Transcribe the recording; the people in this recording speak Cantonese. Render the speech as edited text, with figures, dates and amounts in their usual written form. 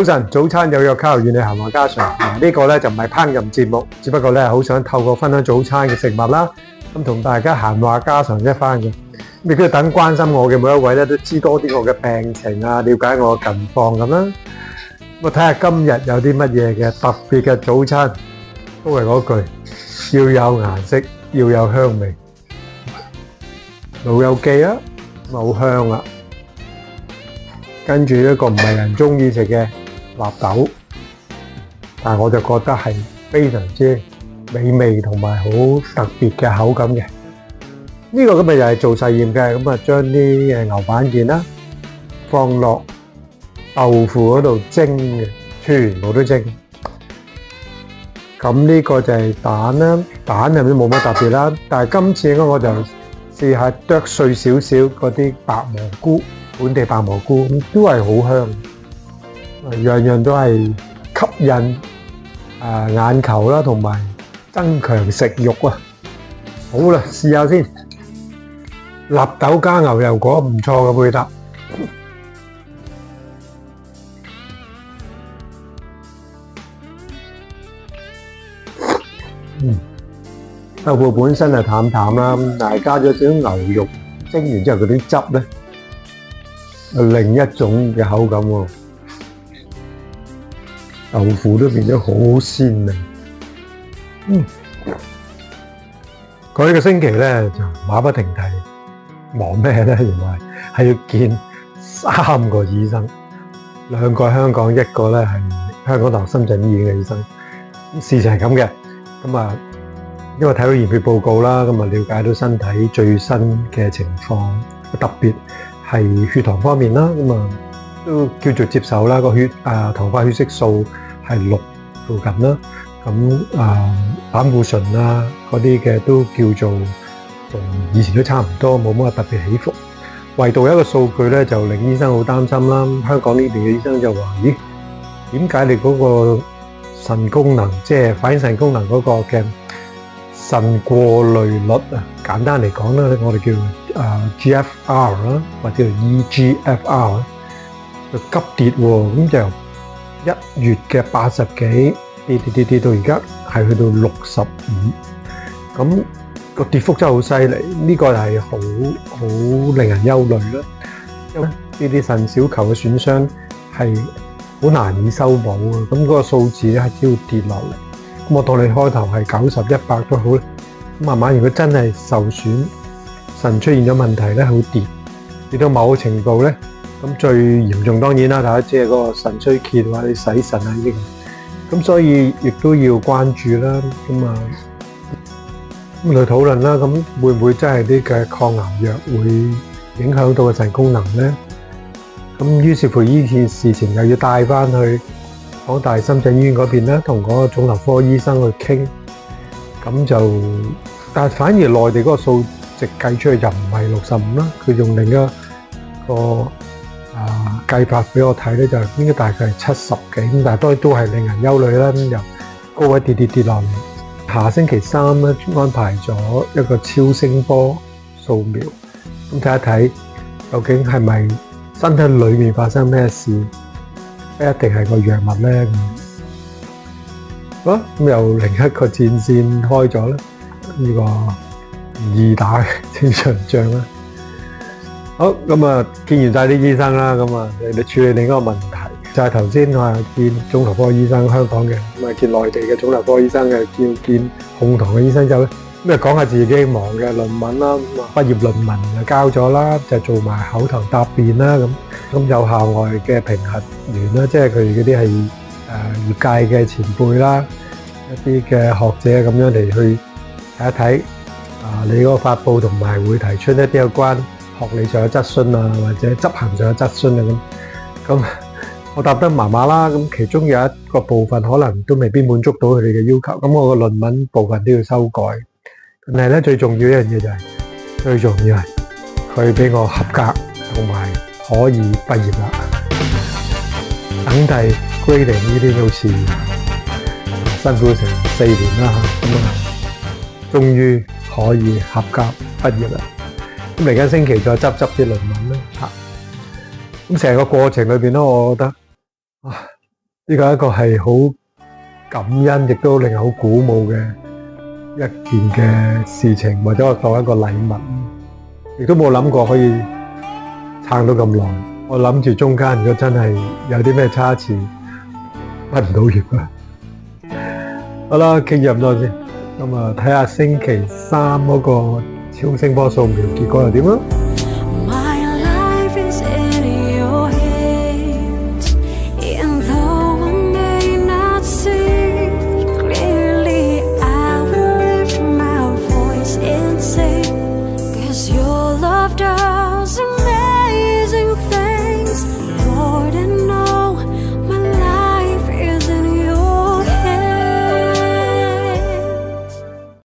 早晨，早餐有約卡，與你閒話家常。呢個咧就唔係烹飪節目，只不過咧好想透過分享早餐嘅食物啦，咁同大家閒話家常一番嘅。亦都等關心我嘅每一位咧，都知多啲我嘅病情啊，了解我嘅近況咁啦。我睇下今日有啲乜嘢嘅特別嘅早餐，都係嗰句，要有顏色，要有香味。老友記啊，好香啊！跟住一個唔係人中意食嘅納豆，但係我就覺得係非常之美味同埋好特別嘅口感嘅。呢個今日又係做實驗嘅，咁啊將啲牛板腱啦放落豆腐嗰度蒸嘅，全部都蒸。咁呢個就係蛋啦，蛋入面冇乜特別啦，但係今次應該我就試下剁碎少少嗰啲白蘑菇。本地白蘑菇咁都係好香，樣樣都係吸引眼球啦，同埋增強食慾啊！好啦，試下先，納豆加牛油果唔錯嘅配搭。豆腐本身係淡淡啦，但係加咗少少牛肉，蒸完之後嗰啲汁咧。另一種嘅口感喎，豆腐都變咗好鮮味。佢呢個星期咧就馬不停蹄，忙咩咧？原來係要見3個醫生，2個香港，一個咧係香港大學深圳醫院嘅醫生。事情係咁嘅，咁啊，因為睇到驗血報告啦，咁啊了解到身體最新嘅情況，特別係血糖方面啦，咁啊都叫做接受啦。個糖化血色素係6附近啦，咁膽固醇啊嗰啲嘅都叫做同以前都差唔多，冇乜特別起伏。唯獨有一個數據咧，就令醫生好擔心啦。香港呢邊嘅醫生就話：咦，點解你嗰個腎功能，即係反映腎功能嗰個嘅腎過濾率啊？簡單嚟講咧，我哋叫GFR 啦，或者叫 eGFR 就急跌喎，咁就由1月嘅80幾跌到而家係去到65，咁個跌幅真係好犀利，呢個係好令人憂慮啦。因為呢啲腎小球嘅損傷係好難以修補嘅，咁嗰個數字咧係只要跌落嚟。咁我當你開頭係90、100都好咧，咁慢慢如果真係受損，腎出現咗問題咧，會跌到某個程度咧，咁最嚴重當然啦，大家知係嗰個腎衰竭或者洗腎啊已經，咁所以亦都要關注啦，咁嚟討論啦，咁會唔會真係啲嘅抗癌藥會影響到個腎功能咧？咁於是乎呢件事情又要帶翻去港大深圳醫院嗰邊咧，同嗰個腫瘤科醫生去傾，咁就但係反而內地嗰個數值計出去就唔係65啦，佢用另一個計法俾我睇咧，就應該大概係70幾，咁但係都係令人憂慮啦。咁由高位跌落嚟，下星期3咧安排咗一個超聲波掃描，咁睇一睇究竟係咪身體裏面發生咩事，不一定係個藥物咧。好，咁又另一個戰線開咗咧，呢個唔易打嘅正常仗啦。好，咁啊見完晒啲醫生啦，咁啊你處理另一個問題，就係頭先我係見腫瘤科醫生香港嘅，咁啊見內地嘅腫瘤科醫生嘅，見控糖嘅醫生之後咧，咁啊講下自己忙嘅論文啦，咁啊畢業論文就交咗啦，就做埋口頭答辯啦，咁有校外嘅評核員啦，即係佢哋嗰啲係業界嘅前輩啦，一啲嘅學者咁樣嚟去睇一睇你嗰個發佈，同埋會提出一啲有關學理上嘅質詢啊，或者執行上嘅質詢啊，咁我答得麻麻啦，咁其中有一個部分可能都未必滿足到佢哋嘅要求，咁我個論文部分都要修改。但係咧最重要一樣嘢就係，最重要係佢俾我合格同埋可以畢業啦。等待 grading 呢啲好似辛苦成4年啦，咁啊終於可以合格畢業啦。咁嚟緊星期再執啲論文啦，咁成個過程裏邊咧，我覺得呢個係一個係好感恩，亦都令人好鼓舞嘅一件嘅事情，或者我當一個禮物，亦都冇諗過可以撐到咁耐。我諗住中間如果真係有啲咩差池，畢唔到業啊。好啦，傾咗咁多先，咁啊睇下星期三嗰個超聲波掃描結果又點啦。